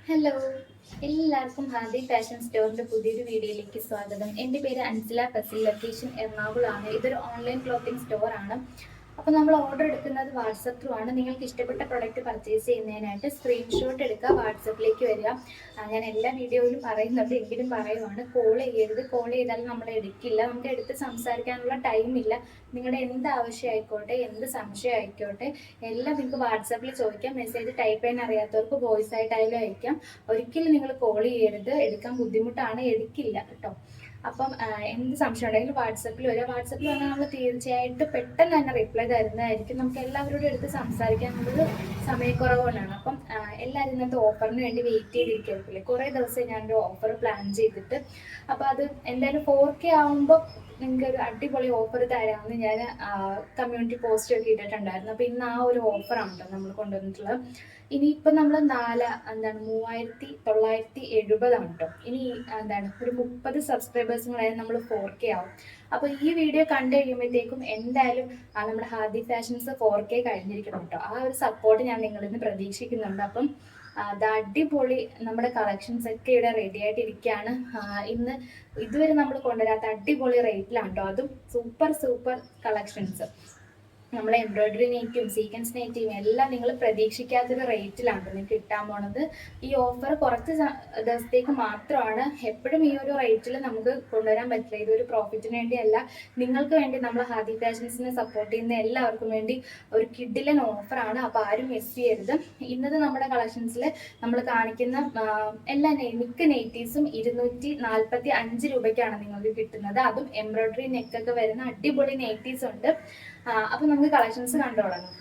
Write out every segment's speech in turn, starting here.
Hello, എല്ലാവർക്കും Hadi fashion സ്റ്റോറിന്റെ പുതിയൊരു വീഡിയോയിലേക്ക് സ്വാഗതം. എൻ്റെ പേര് അൻസില ഫസിൽ. ലൊക്കേഷൻ എറണാകുളമാണ്. ഇതൊരു ഓൺലൈൻ ക്ലോത്തിങ് സ്റ്റോർ ആണ്. അപ്പോൾ നമ്മൾ ഓർഡർ എടുക്കുന്നത് വാട്സപ്പ് ത്രൂ ആണ്. നിങ്ങൾക്ക് ഇഷ്ടപ്പെട്ട പ്രൊഡക്റ്റ് പർച്ചേസ് ചെയ്യുന്നതിനായിട്ട് സ്ക്രീൻഷോട്ട് എടുക്കുക, വാട്സപ്പിലേക്ക് വരിക. ഞാൻ എല്ലാ വീഡിയോയിലും പറയുന്നുണ്ട്, എങ്കിലും പറയുവാണ്, കോൾ ചെയ്യരുത്. കോൾ ചെയ്താൽ നമ്മൾ എടുക്കില്ല. നമുക്ക് എടുത്ത് സംസാരിക്കാനുള്ള ടൈമില്ല. നിങ്ങളുടെ എന്ത് ആവശ്യം ആയിക്കോട്ടെ, എന്ത് സംശയം ആയിക്കോട്ടെ, എല്ലാം നിങ്ങൾക്ക് വാട്സാപ്പിൽ ചോദിക്കാം. മെസ്സേജ് ടൈപ്പ് ചെയ്യാൻ അറിയാത്തവർക്ക് വോയിസ് ആയിട്ടായാലും അയക്കാം. ഒരിക്കലും നിങ്ങൾ കോൾ ചെയ്യരുത്, എടുക്കാൻ ബുദ്ധിമുട്ടാണ്, എടുക്കില്ല കേട്ടോ. അപ്പം എന്ത് സംശയം ഉണ്ടെങ്കിലും വാട്സപ്പിൽ വരിക. വാട്സപ്പിൽ വന്നാൽ നമ്മൾ തീർച്ചയായിട്ടും പെട്ടെന്ന് തന്നെ റിപ്ലൈ തരുന്നതായിരിക്കും. നമുക്ക് എല്ലാവരോടും എടുത്ത് സംസാരിക്കാനുള്ളത് സമയക്കുറവുകൊണ്ടാണ്. അപ്പം എല്ലാവരും ഇന്നത്തെ ഓഫറിന് വേണ്ടി വെയിറ്റ് ചെയ്തിരിക്കുമല്ലേ. കുറേ ദിവസം ഞാനൊരു ഓഫർ പ്ലാൻ ചെയ്തിട്ട്, അപ്പോൾ അത് എന്തായാലും 4K ആകുമ്പോൾ നിങ്ങൾക്ക് ഒരു അടിപൊളി ഓഫർ തരാമെന്ന് ഞാൻ കമ്മ്യൂണിറ്റി പോസ്റ്റ് ഒക്കെ ഇട്ടിട്ടുണ്ടായിരുന്നു. അപ്പോൾ ഇന്ന് ആ ഒരു ഓഫറാണ് നമ്മൾ കൊണ്ടുവന്നിട്ടുള്ളത്. ഇനിയിപ്പോൾ നമ്മൾ 3970 കേട്ടോ. ഇനി ഒരു 30 സബ്സ്ക്രൈബേഴ്സിനായി നമ്മൾ 4K ആവും. അപ്പോൾ ഈ വീഡിയോ കണ്ടു കഴിയുമ്പോഴത്തേക്കും എന്തായാലും നമ്മുടെ ഹാദി ഫാഷൻസ് 4K കഴിഞ്ഞിരിക്കണം കേട്ടോ. ആ ഒരു സപ്പോർട്ട് ഞാൻ നിങ്ങളിൽ നിന്ന് പ്രതീക്ഷിക്കുന്നുണ്ട്. അപ്പം അത് അടിപൊളി നമ്മുടെ കളക്ഷൻസ് ഒക്കെ ഇവിടെ റെഡി ആയിട്ടിരിക്കുകയാണ്. ഇന്ന് ഇതുവരെ നമ്മൾ കൊണ്ടുവരാത്ത അടിപൊളി റേറ്റിലാണ് കേട്ടോ. അതും സൂപ്പർ സൂപ്പർ കളക്ഷൻസ്. നമ്മളെ എംബ്രോയിഡറി നെറ്റും സീക്വൻസ് നെറ്റും എല്ലാം നിങ്ങൾ പ്രതീക്ഷിക്കാത്തൊരു റേറ്റിലാണ് നിങ്ങൾക്ക് കിട്ടാൻ പോണത്. ഈ ഓഫർ കുറച്ച് ദിവസത്തേക്ക് മാത്രമാണ്. എപ്പോഴും ഈ ഒരു റേറ്റിൽ നമുക്ക് കൊണ്ടുവരാൻ പറ്റില്ല. ഇതൊരു പ്രോഫിറ്റിന് വേണ്ടിയല്ല, നിങ്ങൾക്ക് വേണ്ടി നമ്മൾ ഹാദി ഫാഷൻസിനെ സപ്പോർട്ട് ചെയ്യുന്ന എല്ലാവർക്കും വേണ്ടി ഒരു കിഡിലൻ ഓഫറാണ്. അപ്പോൾ ആരും മിസ് ചെയ്യരുത്. ഇന്നത്തെ നമ്മുടെ കളക്ഷൻസിൽ നമ്മൾ കാണിക്കുന്ന എല്ലാ മിക്ക നെറ്റീസും 245 രൂപയ്ക്കാണ് നിങ്ങൾക്ക് കിട്ടുന്നത്. അതും എംബ്രോയിഡറി നെക്കൊക്കെ വരുന്ന അടിപൊളി നെറ്റീസ് ഉണ്ട്. അപ്പൊ നമുക്ക് കളക്ഷൻസ് കണ്ടു തുടങ്ങാം.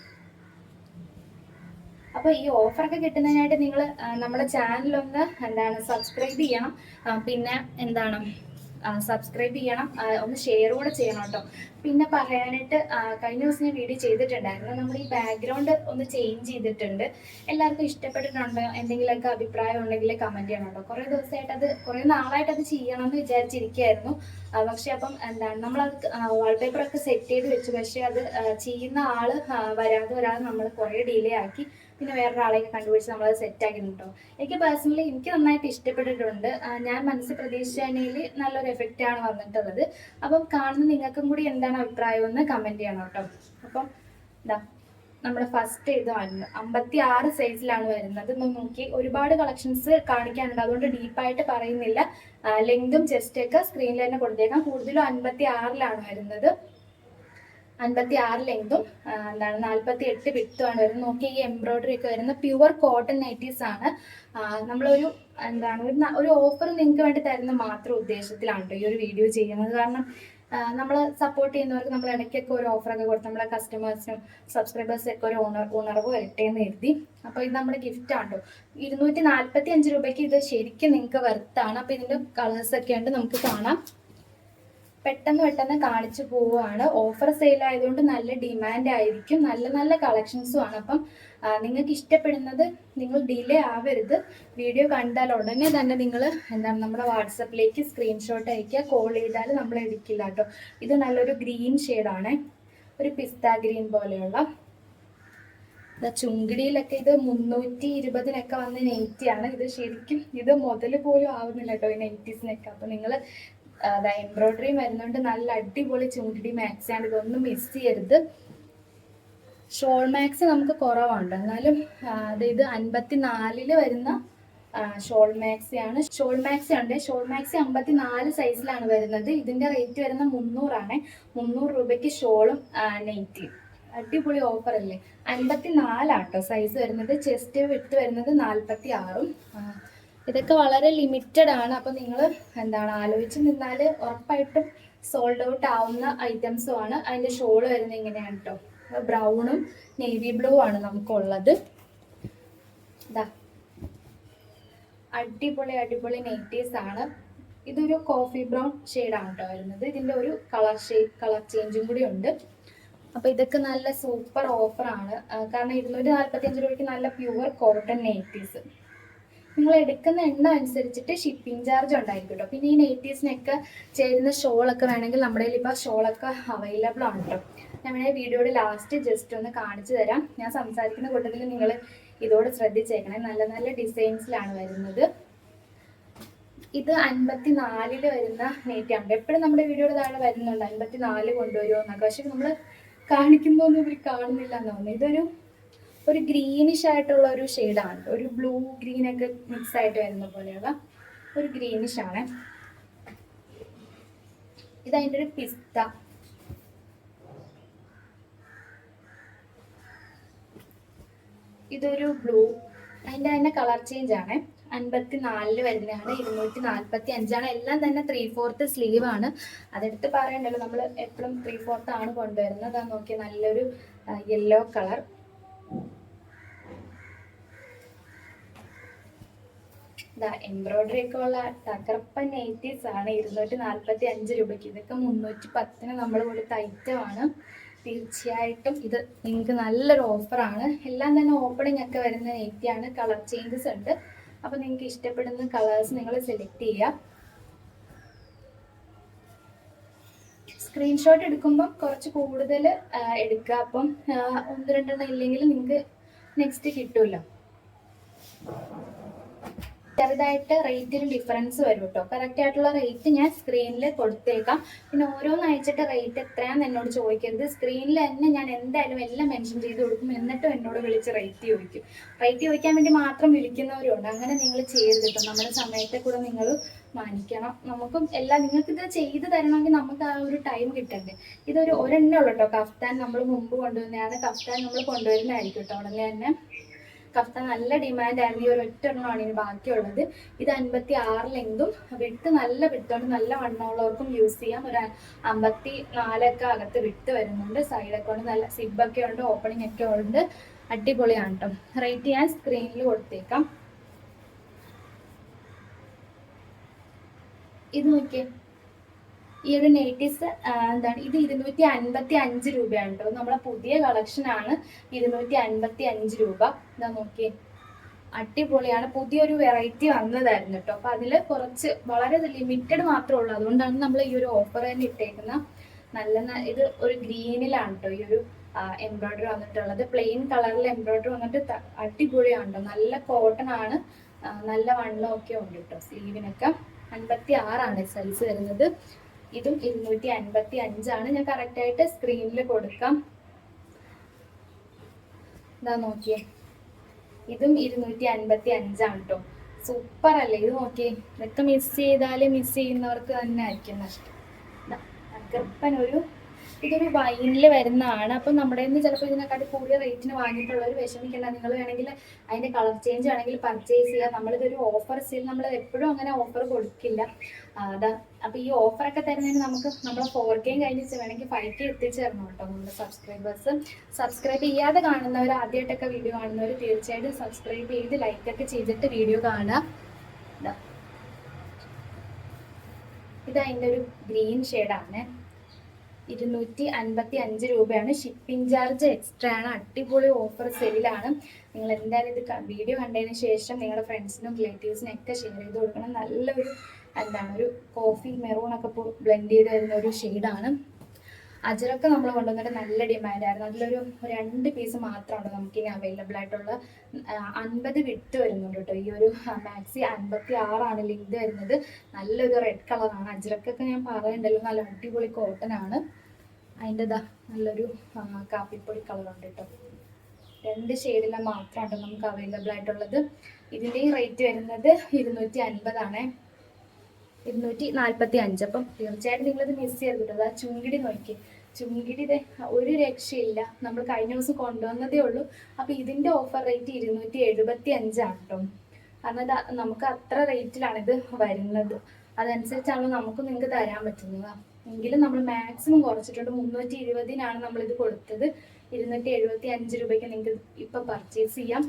അപ്പോൾ ഈ ഓഫറൊക്കെ കിട്ടുന്നതിനായിട്ട് നിങ്ങൾ നമ്മുടെ ചാനലൊന്ന് സബ്സ്ക്രൈബ് ചെയ്യണം. പിന്നെ സബ്സ്ക്രൈബ് ചെയ്യണം, ഒന്ന് ഷെയർ കൂടെ ചെയ്യണം കേട്ടോ. പിന്നെ പറയാനായിട്ട്, കഴിഞ്ഞ ദിവസം ഞാൻ വീഡിയോ ചെയ്തിട്ടുണ്ടായിരുന്നു. നമ്മൾ ഈ ബാക്ക്ഗ്രൗണ്ട് ഒന്ന് ചേഞ്ച് ചെയ്തിട്ടുണ്ട്. എല്ലാവർക്കും ഇഷ്ടപ്പെട്ടിട്ടുണ്ടോ? എന്തെങ്കിലുമൊക്കെ അഭിപ്രായം ഉണ്ടെങ്കിൽ കമൻറ്റ് ചെയ്യണം കേട്ടോ. കുറേ നാളായിട്ട് അത് ചെയ്യണം എന്ന് വിചാരിച്ചിരിക്കുകയായിരുന്നു. പക്ഷെ അപ്പം നമ്മളത് വാൾപേപ്പറൊക്കെ സെറ്റ് ചെയ്ത് വെച്ചു. പക്ഷെ അത് ചെയ്യുന്ന ആള് വരാതെ നമ്മൾ കുറേ ഡിലേ ആക്കി. പിന്നെ വേറൊരാളെയൊക്കെ കണ്ടുപിടിച്ച് നമ്മളത് സെറ്റാക്കിയിട്ടുണ്ടോ. എനിക്ക് പേഴ്സണലി നന്നായിട്ട് ഇഷ്ടപ്പെട്ടിട്ടുണ്ട്. ഞാൻ മനസ്സിൽ പ്രതീക്ഷിച്ചതിൽ നല്ലൊരു എഫക്റ്റാണ് വന്നിട്ടുള്ളത്. അപ്പം കാണുന്ന നിങ്ങൾക്കും കൂടി എന്താണ് അഭിപ്രായം എന്ന് കമൻറ്റ് ചെയ്യണം കേട്ടോ. അപ്പം നമ്മുടെ ഫസ്റ്റ് ഇത് 56 സൈസിലാണ് വരുന്നത്. നോക്കി, ഒരുപാട് കളക്ഷൻസ് കാണിക്കാനുണ്ട്, അതുകൊണ്ട് ഡീപ്പായിട്ട് പറയുന്നില്ല. ലെങ്തും ചെസ്റ്റൊക്കെ സ്ക്രീനിൽ തന്നെ കൊടുത്തേക്കാം. കൂടുതലും 56 വരുന്നത്. 56 ലെങ്തും 48 വിട്ടുമാണ് വരുന്നത്. നോക്കി, ഈ എംബ്രോയിഡറി ഒക്കെ വരുന്ന പ്യുവർ കോട്ടൺ നൈറ്റീസ് ആണ്. നമ്മളൊരു ഒരു ഓഫർ നിങ്ങൾക്ക് വേണ്ടി തരുന്ന മാത്രം ഉദ്ദേശത്തിലാണ് ഈ ഒരു വീഡിയോ ചെയ്യുന്നത്. കാരണം നമ്മൾ സപ്പോർട്ട് ചെയ്യുന്നവർക്ക് നമ്മൾ ഇടയ്ക്കൊക്കെ ഒരു ഓഫറൊക്കെ കൊടുത്ത് നമ്മളെ കസ്റ്റമേഴ്സിനും സബ്സ്ക്രൈബേഴ്സൊക്കെ ഒരു ഉണർവ് വരട്ടെ എന്ന് കരുതി. അപ്പോൾ ഇത് നമ്മുടെ ഗിഫ്റ്റാണ് കേട്ടോ. 245 രൂപയ്ക്ക് ഇത് ശരിക്കും നിങ്ങൾക്ക് വർത്താണ്. അപ്പോൾ ഇതിൻ്റെ കളേഴ്സൊക്കെ ഉണ്ട്, നമുക്ക് കാണാം. പെട്ടെന്ന് കാണിച്ചു പോവുകയാണ്. ഓഫർ സെയിൽ ആയതുകൊണ്ട് നല്ല ഡിമാൻഡ് ആയിരിക്കും. നല്ല നല്ല കളക്ഷൻസും ആണ്. അപ്പം നിങ്ങൾക്ക് ഇഷ്ടപ്പെടുന്നത് നിങ്ങൾ ഡിലേ ആവരുത്. വീഡിയോ കണ്ടാൽ ഉടനെ തന്നെ നിങ്ങൾ നമ്മുടെ വാട്സപ്പിലേക്ക് സ്ക്രീൻഷോട്ട് അയക്കുക. കോൾ ചെയ്താൽ നമ്മൾ എടുക്കില്ല കേട്ടോ. ഇത് നല്ലൊരു ഗ്രീൻ ഷെയ്ഡാണ്, ഒരു പിസ്ത ഗ്രീൻ പോലെയുള്ള. ചുങ്കിടിയിലൊക്കെ ഇത് 320 വന്ന നെയ്റ്റിയാണ്. ഇത് ശരിക്കും ഇത് മുതൽ പോലും ആവുന്നില്ല കേട്ടോ ഈ നെയ്റ്റീസിനൊക്കെ. അപ്പം നിങ്ങൾ എംബ്രോയിഡറി വരുന്നുണ്ട്. നല്ല അടിപൊളി ചുങ്കിടി മാക്സി ആണ്. ഇതൊന്നും മിസ് ചെയ്യരുത്. ഷോൾ മാക്സ് നമുക്ക് കുറവുണ്ട്, എന്നാലും ഇത് 54 വരുന്ന ഷോൾ മാക്സി ആണ്. ഷോൾ മാക്സി ഉണ്ട്. ഷോൾ മാക്സി 54 സൈസിലാണ് വരുന്നത്. ഇതിന്റെ റേറ്റ് വരുന്ന 300 ആണ്. 300 രൂപയ്ക്ക് ഷോളും നെയ്റ്റിയും. അടിപൊളി ഓഫർ അല്ലേ. 54 ആട്ടോ സൈസ് വരുന്നത്. ചെസ്റ്റ് വിട്ട് വരുന്നത് 46. ഇതൊക്കെ വളരെ ലിമിറ്റഡ് ആണ്. അപ്പോൾ നിങ്ങൾ ആലോചിച്ച് നിന്നാൽ ഉറപ്പായിട്ടും സോൾഡ് ഔട്ട് ആവുന്ന ഐറ്റംസും ആണ്. അതിൻ്റെ ഷോള് വരുന്നത് ഇങ്ങനെയാണ് കേട്ടോ. ബ്രൗണും നേവി ബ്ലൂ ആണ് നമുക്കുള്ളത്. അടിപൊളി നെയ്റ്റീസ് ആണ്. ഇതൊരു കോഫി ബ്രൗൺ ഷെയ്ഡാണ് കേട്ടോ വരുന്നത്. ഇതിൻ്റെ ഒരു കളർ ചേഞ്ചും കൂടി ഉണ്ട്. അപ്പോൾ ഇതൊക്കെ നല്ല സൂപ്പർ ഓഫറാണ്. കാരണം 245 രൂപയ്ക്ക് നല്ല പ്യുവർ കോട്ടൺ നെയ്റ്റീസ്. നിങ്ങൾ എടുക്കുന്ന എണ്ണ അനുസരിച്ചിട്ട് ഷിപ്പിംഗ് ചാർജ് ഉണ്ടായിരിക്കും കേട്ടോ. പിന്നെ ഈ നെയ്റ്റീസിനൊക്കെ ചേരുന്ന ഷോളൊക്കെ വേണമെങ്കിൽ നമ്മുടെ കയ്യിൽ ഇപ്പോൾ ഷോളൊക്കെ അവൈലബിൾ ആണ് കേട്ടോ. ഞാൻ വീഡിയോയുടെ ലാസ്റ്റ് ജസ്റ്റ് ഒന്ന് കാണിച്ചു തരാം. ഞാൻ സംസാരിക്കുന്ന കൂട്ടത്തിൽ നിങ്ങൾ ഇതോടെ ശ്രദ്ധിച്ചേക്കണേ. നല്ല നല്ല ഡിസൈൻസിലാണ് വരുന്നത്. ഇത് 54 വരുന്ന നെയ്റ്റാണ്. എപ്പോഴും നമ്മുടെ വീഡിയോയുടെ താഴെ വരുന്നുണ്ട് 54 കൊണ്ടുവരുമോ എന്നൊക്കെ. പക്ഷെ നമ്മൾ കാണിക്കുന്നൊന്നും ഇവർ കാണുന്നില്ല എന്ന് തോന്നുന്നു. ഒരു ഗ്രീനിഷ് ആയിട്ടുള്ള ഒരു ഷെയ്ഡാണ്. ഒരു ബ്ലൂ ഗ്രീനൊക്കെ മിക്സ് ആയിട്ട് വരുന്ന പോലെയുള്ള ഒരു ഗ്രീനിഷ് ആണ്. ഇതതിൻ്റെ ഒരു പിസ്ത. ഇതൊരു ബ്ലൂ. അതിൻ്റെ തന്നെ കളർ ചേഞ്ച് ആണ്. 54 വരുന്നതാണ്. 245 എല്ലാം തന്നെ 3/4 സ്ലീവ് ആണ്. അതെടുത്ത് പറയണ്ടല്ലോ, നമ്മൾ എപ്പോഴും 3/4 ആണ് കൊണ്ടുവരുന്നത്. അതാ നോക്കിയാൽ നല്ലൊരു യെല്ലോ കളർ. എംബ്രോയിഡറി ഒക്കെ ഉള്ള തകർപ്പൻ നൈറ്റീസ് ആണ്. 245 രൂപയ്ക്ക്. ഇതൊക്കെ 310 നമ്മൾ കൊടുത്ത ഐറ്റമാണ്. തീർച്ചയായിട്ടും ഇത് നിങ്ങൾക്ക് നല്ലൊരു ഓഫറാണ്. എല്ലാം തന്നെ ഓപ്പണിംഗ് ഒക്കെ വരുന്ന നൈറ്റിയാണ്. കളർ ചേഞ്ചസ് ഉണ്ട്. അപ്പോൾ നിങ്ങൾക്ക് ഇഷ്ടപ്പെടുന്ന കളേഴ്സ് നിങ്ങൾ സെലക്ട് ചെയ്യുക. സ്ക്രീൻഷോട്ട് എടുക്കുമ്പോൾ കുറച്ച് കൂടുതൽ എടുക്കുക. അപ്പം 1-2 ഇല്ലെങ്കിൽ നിങ്ങൾക്ക് നെക്സ്റ്റ് കിട്ടുമല്ലോ. ചെറുതായിട്ട് റേറ്റിന് ഡിഫറൻസ് വരും കേട്ടോ. കറക്റ്റ് ആയിട്ടുള്ള റേറ്റ് ഞാൻ സ്ക്രീനിൽ കൊടുത്തേക്കാം. പിന്നെ ഓരോന്ന് അയച്ചിട്ട് റേറ്റ് എത്രയാണെന്ന് എന്നോട് ചോദിക്കരുത്. സ്ക്രീനിൽ തന്നെ ഞാൻ എന്തായാലും എല്ലാം മെൻഷൻ ചെയ്ത് കൊടുക്കും. എന്നിട്ടും എന്നോട് വിളിച്ച് റേറ്റ് ചോദിക്കും. റേറ്റ് ചോദിക്കാൻ വേണ്ടി മാത്രം വിളിക്കുന്നവരുണ്ട്. അങ്ങനെ നിങ്ങൾ ചെയ്യരുത് കേട്ടോ. നമ്മുടെ സമയത്തെ കൂടെ നിങ്ങൾ മാനിക്കണം. നമുക്കും എല്ലാം നിങ്ങൾക്കിത് ചെയ്ത് തരണമെങ്കിൽ നമുക്ക് ആ ഒരു ടൈം കിട്ടണ്ടേ. ഇതൊരു ഒരെണ്ണേ ഉള്ളൂ കേട്ടോ. കഫ്താൻ നമ്മൾ മുമ്പ് കൊണ്ടുവരുന്നതാണ്. കഫ്താൻ നമ്മൾ കൊണ്ടുവരുന്നതായിരിക്കും കേട്ടോ. ഉടനെ തന്നെ കഫ്താൻ നല്ല ഡിമാൻഡ് ആയിരുന്നു. ഈ ഒരു ഒറ്റ എണ്ണമാണ് ഇനി ബാക്കിയുള്ളത്. ഇത് 56 ലെങ്തും വിട്ട് നല്ല വിട്ടുണ്ട്. നല്ല വണ്ണമുള്ളവർക്കും യൂസ് ചെയ്യാം. ഒരു 54 അകത്ത് വിട്ട് വരുന്നുണ്ട്. സൈഡൊക്കെ ഉണ്ട്. നല്ല സിബൊക്കെ ഉണ്ട്. ഓപ്പണിംഗ് ഒക്കെ ഉണ്ട്. അടിപൊളിയാണ് കേട്ടോ. റേറ്റ് ഞാൻ സ്ക്രീനിൽ കൊടുത്തേക്കാം. ഇത് നോക്കിയേ. ഈ ഒരു നൈറ്റീസ് എന്താണ് ഇത് 255 രൂപയാണ് കേട്ടോ. നമ്മളെ പുതിയ കളക്ഷൻ ആണ്. 255 രൂപ. ഇതാ നോക്കിയേ, അടിപൊളിയാണ്. പുതിയൊരു വെറൈറ്റി വന്നതായിരുന്നു കേട്ടോ. അപ്പൊ അതിൽ കുറച്ച് വളരെ ലിമിറ്റഡ് മാത്രമേ ഉള്ളൂ. അതുകൊണ്ടാണ് നമ്മൾ ഈ ഒരു ഓഫർ തന്നെ ഇട്ടേക്കുന്നത്. ഇത് ഒരു ഗ്രീനിലാണ് കേട്ടോ ഈ ഒരു എംബ്രോയിഡറി വന്നിട്ടുള്ളത്. പ്ലെയിൻ കളറിൽ എംബ്രോയിഡറി വന്നിട്ട് അടിപൊളിയാണ് കേട്ടോ. നല്ല കോട്ടൺ ആണ്. നല്ല വണ്ണം ഒക്കെ ഉണ്ട് കേട്ടോ. സ്ലീവിനൊക്കെ 56 സൈസ് വരുന്നത്. ഇതും 255. ഞാൻ കറക്റ്റ് ആയിട്ട് സ്ക്രീനിൽ കൊടുക്കാം. ഇതാ നോക്കിയേ, ഇതും 255 കേട്ടോ. സൂപ്പർ അല്ലേ? ഇത് നോക്കിയേ. ഇതൊക്കെ മിസ് ചെയ്യുന്നവർക്ക് തന്നെ ആയിരിക്കും നഷ്ടം. ഇതൊരു വൈനിൽ വരുന്നതാണ്. അപ്പം നമ്മുടെ നിന്ന് ചിലപ്പോൾ ഇതിനെക്കാട്ടി കൂടിയ റേറ്റിന് വാങ്ങിയിട്ടുള്ളവർ വിഷമിക്കേണ്ട. നിങ്ങൾ വേണമെങ്കിൽ അതിൻ്റെ കളർ ചേഞ്ച് ആണെങ്കിൽ പർച്ചേസ് ചെയ്യുക. നമ്മളിതൊരു ഓഫർ സെയിൽ, നമ്മൾ എപ്പോഴും അങ്ങനെ ഓഫർ കൊടുക്കില്ല. അപ്പോൾ ഈ ഓഫറൊക്കെ തരുന്നതിന് നമ്മളെ 4K കഴിഞ്ഞിട്ട് വേണമെങ്കിൽ 5K എത്തിച്ചു തരണം കേട്ടോ. നമ്മുടെ സബ്സ്ക്രൈബ് ചെയ്യാതെ കാണുന്നവർ, ആദ്യമായിട്ടൊക്കെ വീഡിയോ കാണുന്നവർ തീർച്ചയായിട്ടും സബ്സ്ക്രൈബ് ചെയ്ത് ലൈക്കൊക്കെ ചെയ്തിട്ട് വീഡിയോ കാണുക. ഇത് അതിൻ്റെ ഒരു ഗ്രീൻ ഷെയ്ഡാണ്. 255 രൂപയാണ്. ഷിപ്പിംഗ് ചാർജ് എക്സ്ട്രാ ആണ്. അടിപൊളി ഓഫർ സെയിലാണ്. നിങ്ങൾ എന്തായാലും ഇത് വീഡിയോ കണ്ടതിന് ശേഷം നിങ്ങളുടെ ഫ്രണ്ട്സിനും റിലേറ്റീവ്സിനും ഒക്കെ ഷെയർ ചെയ്ത് കൊടുക്കണം. നല്ലൊരു ഒരു കോഫി മെറൂണൊക്കെ ബ്ലെൻഡ് ചെയ്ത് വരുന്ന ഒരു ഷെയ്ഡാണ്. അജറൊക്കെ നമ്മൾ കൊണ്ടുവന്നിട്ട് നല്ല ഡിമാൻഡായിരുന്നു. അതിലൊരു 2 പീസ് മാത്രമാണ് നമുക്കിനി അവൈലബിൾ ആയിട്ടുള്ള. 50 വിട്ട് വരുന്നുണ്ട് കേട്ടോ. ഈ ഒരു മാക്സി 56 ലെങ്ത് വരുന്നത്. നല്ലൊരു റെഡ് കളറാണ്. അജറക്കൊക്കെ ഞാൻ പറയണ്ടല്ലോ, നല്ല അടിപൊളി കോട്ടൺ ആണ്. അതിൻ്റെ നല്ലൊരു കാപ്പിപ്പൊടി കളറുണ്ട് കേട്ടോ. 2 ഷെയ്ഡിലെ മാത്രമാണ് നമുക്ക് അവൈലബിൾ ആയിട്ടുള്ളത്. ഇതിൻ്റെയും റേറ്റ് വരുന്നത് 250 245. അപ്പം തീർച്ചയായിട്ടും നിങ്ങളിത് മിസ് ചെയ്ത് കേട്ടോ. ആ ചുങ്കിടി നോക്കി, ചുങ്കിടി ഒരു രക്ഷയില്ല. നമ്മൾ കഴിഞ്ഞ ദിവസം കൊണ്ടുവന്നതേ ഉള്ളൂ. അപ്പം ഇതിൻ്റെ ഓഫർ റേറ്റ് 275 കേട്ടോ. കാരണം നമുക്ക് അത്ര റേറ്റിലാണ് ഇത് വരുന്നത്. അതനുസരിച്ചാണല്ലോ നമുക്ക് നിങ്ങൾക്ക് തരാൻ പറ്റുന്നത്. എങ്കിലും നമ്മൾ മാക്സിമം കുറച്ചിട്ടുണ്ട്. 320 നമ്മളിത് കൊടുത്തത്. 275 രൂപയ്ക്ക് നിങ്ങൾക്ക് ഇപ്പം പർച്ചേസ് ചെയ്യാം.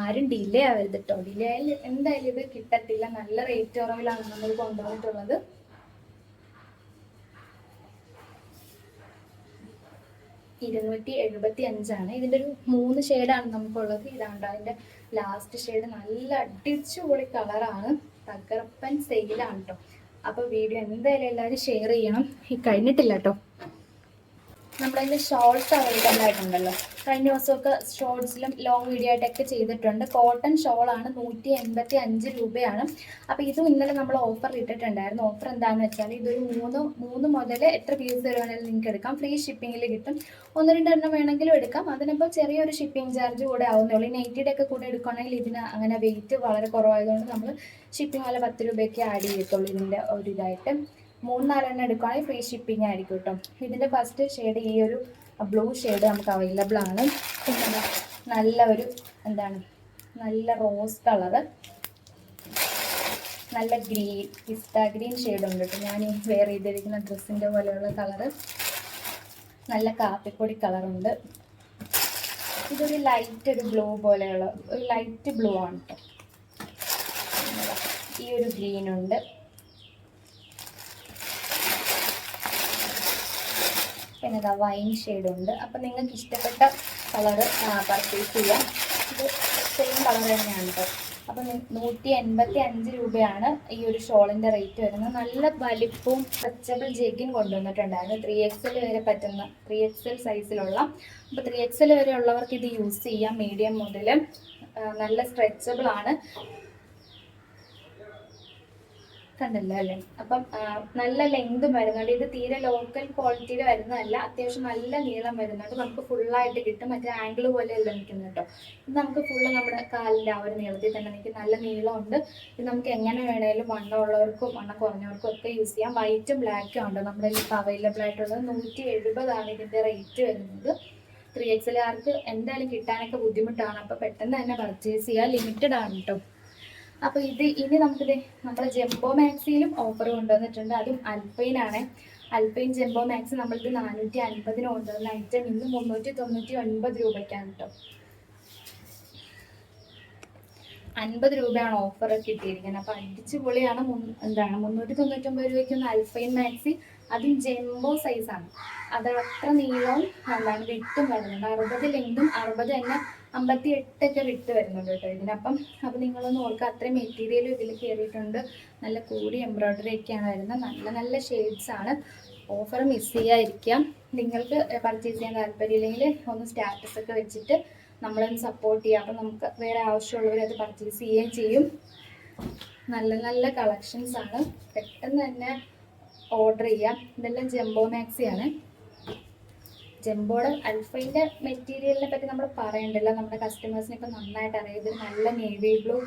ആരും ഡിലേ ആവരുത് കേട്ടോ. ഡിലേ ആയാൽ എന്തായാലും ഇത് കിട്ടത്തില്ല. നല്ല റേറ്റ് കുറവിലാണ് നമ്മൾ കൊണ്ടുവന്നിട്ടുള്ളത്. $275. ഇതിൻ്റെ ഒരു 3 ഷെയ്ഡാണ് നമുക്കുള്ളത്. ഇതാണ്ട് അതിൻ്റെ ലാസ്റ്റ് ഷെയ്ഡ്. നല്ല അടിച്ചുപൊളി കളറാണ്. തകർപ്പൻ സെയിലാണ് കേട്ടോ. അപ്പോൾ വീഡിയോ എന്തായാലും എല്ലാവരും ഷെയർ ചെയ്യണം. കഴിഞ്ഞിട്ടില്ല കേട്ടോ. നമ്മളതിൻ്റെ ഷോർട്സ് അവൈലബിൾ ആയിട്ടുണ്ടല്ലോ. കഴിഞ്ഞ ദിവസമൊക്കെ ഷോർട്സിലും ലോങ് വീഡിയോ ആയിട്ടൊക്കെ ചെയ്തിട്ടുണ്ട്. കോട്ടൺ ഷോളാണ് 185 രൂപയാണ്. അപ്പോൾ ഇതും ഇന്നലെ നമ്മൾ ഓഫർ ഇട്ടിട്ടുണ്ടായിരുന്നു. ഓഫർ എന്താണെന്ന് വെച്ചാൽ ഇതൊരു മൂന്ന് മുതൽ എത്ര പീസ് വേണമെങ്കിലും നിങ്ങൾക്ക് എടുക്കാം. ഫ്രീ ഷിപ്പിങ്ങിൽ കിട്ടും. 1-2 എണ്ണം വേണമെങ്കിലും എടുക്കാം. അതിനിപ്പോൾ ചെറിയൊരു ഷിപ്പിംഗ് ചാർജ് കൂടെ ആവുന്നുള്ളൂ. ഈ നൈറ്റിയുടെ ഒക്കെ കൂടെ എടുക്കുകയാണെങ്കിൽ ഇതിന് അങ്ങനെ വെയിറ്റ് വളരെ കുറവായതുകൊണ്ട് നമ്മൾ ഷിപ്പിംഗ് വില 10 രൂപയ്ക്ക് ആഡ് ചെയ്യത്തുള്ളൂ. ഇതിൻ്റെ ഒരു ഇതായിട്ട് 3-4 എണ്ണം എടുക്കുകയാണെങ്കിൽ ഫ്രീ ഷിപ്പിംഗ് ആയിരിക്കും കേട്ടോ. ഇതിൻ്റെ ഫസ്റ്റ് ഷെയ്ഡ് ഈ ഒരു ബ്ലൂ ഷെയ്ഡ് നമുക്ക് അവൈലബിൾ ആണ്. പിന്നെ നല്ല ഒരു നല്ല റോസ് കളറ്, നല്ല ഗ്രീൻ, പിസ്ത ഗ്രീൻ ഷെയ്ഡ് ഉണ്ട് കേട്ടോ. ഞാൻ ഈ വെയർ ചെയ്തിരിക്കുന്ന ഡ്രസ്സിൻ്റെ പോലെയുള്ള കളറ്, നല്ല കാപ്പിപ്പൊടി കളറുണ്ട്. ഇതൊരു ലൈറ്റ് ഒരു ബ്ലൂ പോലെയുള്ള ഒരു ലൈറ്റ് ബ്ലൂ ആണ് കേട്ടോ. ഈ ഒരു ഗ്രീൻ ഉണ്ട്. പിന്നെ ഇതാ വൈൻ ഷെയ്ഡ് ഉണ്ട്. അപ്പം നിങ്ങൾക്ക് ഇഷ്ടപ്പെട്ട കളറ് പർച്ചേസ് ചെയ്യാം. ഇത് സെയിം കളർ തന്നെയാണ് കേട്ടോ. അപ്പം 185 രൂപയാണ് ഈ ഒരു ഷോളിൻ്റെ റേറ്റ് വരുന്നത്. നല്ല വലിപ്പവും സ്ട്രെച്ചബിൾ ജെഗിൻ കൊണ്ടുവന്നിട്ടുണ്ടായിരുന്നു. 3XL വരെ പറ്റുന്ന 3XL സൈസിലുള്ള. അപ്പോൾ 3XL വരെ ഉള്ളവർക്ക് ഇത് യൂസ് ചെയ്യാം. മീഡിയം മുതൽ നല്ല സ്ട്രെച്ചബിൾ ആണ്. കണ്ടല്ലോ അല്ലേ? അപ്പം നല്ല ലെങ്തും വരുന്നുണ്ട്. ഇത് തീരെ ലോക്കൽ ക്വാളിറ്റിയിൽ വരുന്നതല്ല. അത്യാവശ്യം നല്ല നീളം വരുന്നുണ്ട്. നമുക്ക് ഫുള്ളായിട്ട് കിട്ടും. മറ്റേ ആംഗിൾ പോലെയല്ല നിൽക്കുന്നത് കേട്ടോ. ഇത് നമുക്ക് ഫുള്ള് നമ്മുടെ കാലിൻ്റെ ആ ഒരു നീളത്തിൽ തന്നെ നിൽക്കും. നല്ല നീളമുണ്ട്. ഇത് നമുക്ക് എങ്ങനെ വേണേലും വണ്ണം ഉള്ളവർക്കും വണ്ണം കുറഞ്ഞവർക്കും ഒക്കെ യൂസ് ചെയ്യാം. വൈറ്റും ബ്ലാക്കും ഉണ്ട് നമ്മുടെ ഇപ്പോൾ അവൈലബിൾ ആയിട്ടുള്ളത്. 170 ഇതിൻ്റെ റേറ്റ് വരുന്നത്. 3XL എന്തായാലും കിട്ടാനൊക്കെ ബുദ്ധിമുട്ടാണ്. അപ്പോൾ പെട്ടെന്ന് തന്നെ പർച്ചേസ് ചെയ്യുക. ലിമിറ്റഡ് ആണ് കേട്ടോ. അപ്പോൾ ഇനി നമുക്കിത് നമ്മുടെ ജംബോ മാക്സിയിലും ഓഫർ കൊണ്ടുവന്നിട്ടുണ്ട്. അതും അൽപ്പൈനാണ്. അൽപ്പൈൻ ജംബോ മാക്സ് നമ്മളിത് 450 കൊണ്ടുവന്ന ഐറ്റം ഇന്ന് 399 രൂപയ്ക്കാണ് കേട്ടോ. 50 രൂപയാണ് ഓഫർ കിട്ടിയിരിക്കുന്നത്. അപ്പോൾ അടിച്ചു പൊളിയാണ്. 399 രൂപയ്ക്കൊന്ന് അൽഫൈൻ മാക്സി, അതും ജംബോ സൈസാണ്. അത് അത്ര നീളവും വിട്ടും വരുന്നുണ്ട്. 60 ലെങ്തും 60 തന്നെ 58 വിട്ട് വരുന്നുണ്ട് കേട്ടോ ഇതിനപ്പം. അപ്പോൾ നിങ്ങളൊന്ന് ഓർക്കുക, അത്രയും മെറ്റീരിയലും ഇതിൽ കയറിയിട്ടുണ്ട്. നല്ല കൂടി എംബ്രോയ്ഡറി ഒക്കെയാണ് വരുന്നത്. നല്ല നല്ല ഷെയ്ഡ്സ് ആണ്. ഓഫർ മിസ് ചെയ്യാതിരിക്കാം. നിങ്ങൾക്ക് പർച്ചേസ് ചെയ്യാൻ താല്പര്യമില്ലെങ്കിൽ ഒന്ന് സ്റ്റാറ്റസ് ഒക്കെ വെച്ചിട്ട് നമ്മളൊന്ന് സപ്പോർട്ട് ചെയ്യാം. അപ്പം നമുക്ക് വേറെ ആവശ്യമുള്ളവർ അത് പർച്ചേസ് ചെയ്യുകയും ചെയ്യും. നല്ല നല്ല കളക്ഷൻസ് ആണ്. പെട്ടെന്ന് തന്നെ ഓർഡർ ചെയ്യാം. ഇതെല്ലാം ജംബോ മാക്സിയാണ്. ജംബോയുടെ അൽഫൈൻ്റെ മെറ്റീരിയലിനെ പറ്റി നമ്മൾ പറയണ്ടല്ലോ. നമ്മുടെ കസ്റ്റമേഴ്സിനെ ഇപ്പം നന്നായിട്ട് അറിയാം. ഇത് നല്ല നേവി ബ്ലൂ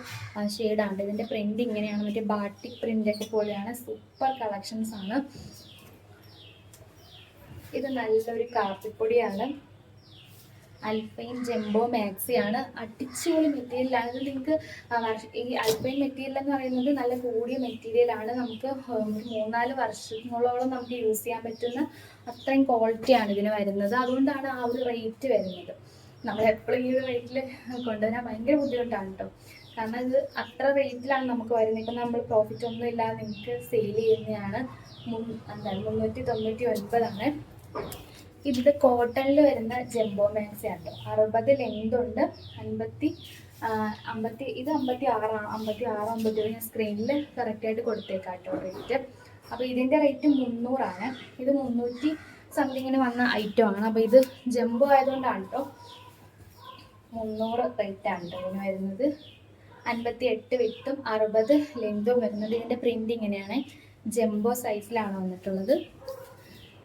ഷെയ്ഡാണ്. ഇതിൻ്റെ പ്രിൻ്റ് ഇങ്ങനെയാണ്. മറ്റേ ബാട്ടിക് പ്രിൻ്റൊക്കെ പോലെയാണ്. സൂപ്പർ കളക്ഷൻസ് ആണ്. ഇത് നല്ലൊരു കാപ്പിപ്പൊടിയാണ്. അൽഫൈൻ ജംബോ മാക്സിയാണ്. അടിച്ചുപൊളി മെറ്റീരിയലാണ്. ഇത് നിങ്ങൾക്ക് ഈ അൽഫൈൻ മെറ്റീരിയൽ എന്ന് പറയുന്നത് നല്ല കൂടിയ മെറ്റീരിയലാണ്. നമുക്ക് 3-4 വർഷങ്ങളോളം നമുക്ക് യൂസ് ചെയ്യാൻ പറ്റുന്ന അത്രയും ക്വാളിറ്റിയാണ് ഇതിന് വരുന്നത്. അതുകൊണ്ടാണ് ആ ഒരു റേറ്റ് വരുന്നത്. നമ്മൾ എപ്പോഴും ഈ ഒരു റേറ്റിൽ കൊണ്ടുവരാൻ ഭയങ്കര ബുദ്ധിമുട്ടാണ് കേട്ടോ. കാരണം ഇത് അത്ര റേറ്റിലാണ് നമുക്ക് വരുന്നത്. ഇപ്പം നമ്മൾ പ്രോഫിറ്റ് ഒന്നും ഇല്ലാതെ നിങ്ങൾക്ക് സെയിൽ ചെയ്യുന്നതാണ്. 399 ഇത് കോട്ടണിൽ വരുന്ന ജംബോ മാക്സി ആണ്. 60 ലെങ്ത് ഉണ്ട്. 50 ഇത് 56 57 ഞാൻ സ്ക്രീനിൽ കറക്റ്റായിട്ട് കൊടുത്തേക്കാം കേട്ടോ റേറ്റ്. അപ്പോൾ ഇതിൻ്റെ റേറ്റ് 300 ആണ്. ഇത് 300 സംതിങ്ങിന് വന്ന ഐറ്റം ആണ്. അപ്പോൾ ഇത് ജംബോ ആയതുകൊണ്ടാണ് കേട്ടോ 300 റേറ്റ് ആണ് കേട്ടോ ഇതിന് വരുന്നത്. 58 വിട്ടും 60 ലെങ്തും വരുന്നത്. ഇതിൻ്റെ പ്രിൻ്റ് ഇങ്ങനെയാണ്. ജംബോ സൈസിലാണ് വന്നിട്ടുള്ളത്.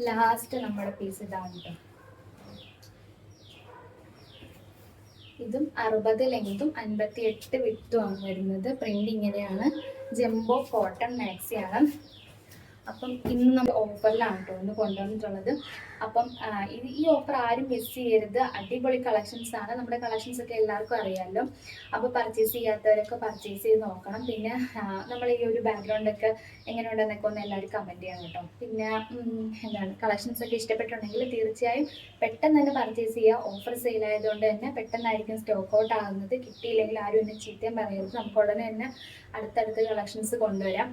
ലാസ്റ്റ് നമ്മുടെ പീസ് ഇതാണ് കേട്ടോ. ഇതും 60 ലെങ്തും 58 വിട്ടുമാണ് വരുന്നത്. പ്രിന്റ് ഇങ്ങനെയാണ്. ജംബോ കോട്ടൺ മാക്സിയാണ്. അപ്പം ഇന്ന് നമ്മൾ ഓഫറിലാണ് കേട്ടോ ഒന്ന് കൊണ്ടുവന്നിട്ടുള്ളത്. അപ്പം ഈ ഓഫർ ആരും മിസ് ചെയ്യരുത്. അടിപൊളി കളക്ഷൻസ് ആണ്. നമ്മുടെ കളക്ഷൻസ് ഒക്കെ എല്ലാവർക്കും അറിയാമല്ലോ. അപ്പോൾ പർച്ചേസ് ചെയ്യാത്തവരൊക്കെ പർച്ചേസ് ചെയ്ത് നോക്കണം. പിന്നെ നമ്മൾ ഈ ഒരു ബാക്ക്ഗ്രൗണ്ടൊക്കെ എങ്ങനെയുണ്ടെന്നൊക്കെ ഒന്ന് എല്ലാവരും കമൻറ്റ് ചെയ്യണം കേട്ടോ. പിന്നെ കളക്ഷൻസ് ഒക്കെ ഇഷ്ടപ്പെട്ടുണ്ടെങ്കിൽ തീർച്ചയായും പെട്ടെന്ന് തന്നെ പർച്ചേസ് ചെയ്യുക. ഓഫർ സെയിൽ ആയതുകൊണ്ട് തന്നെ പെട്ടെന്നായിരിക്കും സ്റ്റോക്ക് ഔട്ട് ആകുന്നത്. കിട്ടിയില്ലെങ്കിൽ ആരും എന്നെ ചീത്തയും പറയരുത്. നമുക്ക് ഉടനെ തന്നെ അടുത്തടുത്ത് കളക്ഷൻസ് കൊണ്ടുവരാം.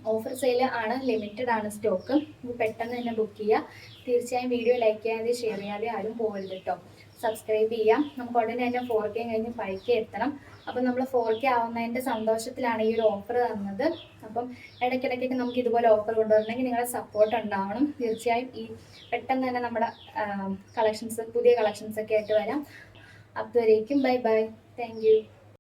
ഓഫർ സെയിൽ ആണ്. ലിമിറ്റഡ് ആണ് സ്റ്റോക്ക്. പെട്ടെന്ന് തന്നെ ബുക്ക് ചെയ്യുക. തീർച്ചയായും വീഡിയോ ലൈക്ക് ചെയ്യാതെ ഷെയർ ചെയ്യാതെ ആരും പോകരുത് കേട്ടോ. സബ്സ്ക്രൈബ് ചെയ്യാം. നമുക്ക് ഉടനെ തന്നെ 4K കഴിഞ്ഞ് 5K എത്തണം. അപ്പം നമ്മൾ 4K ആവുന്നതിൻ്റെ സന്തോഷത്തിലാണ് ഈ ഒരു ഓഫർ തന്നത്. അപ്പം ഇടയ്ക്കിടയ്ക്കൊക്കെ നമുക്ക് ഇതുപോലെ ഓഫർ കൊണ്ടുവരണമെങ്കിൽ നിങ്ങളുടെ സപ്പോർട്ട് ഉണ്ടാവണം. തീർച്ചയായും ഈ പെട്ടെന്ന് തന്നെ നമ്മുടെ പുതിയ കളക്ഷൻസൊക്കെ ആയിട്ട് വരാം. അതുവരേക്കും ബൈ ബൈ. Thank you.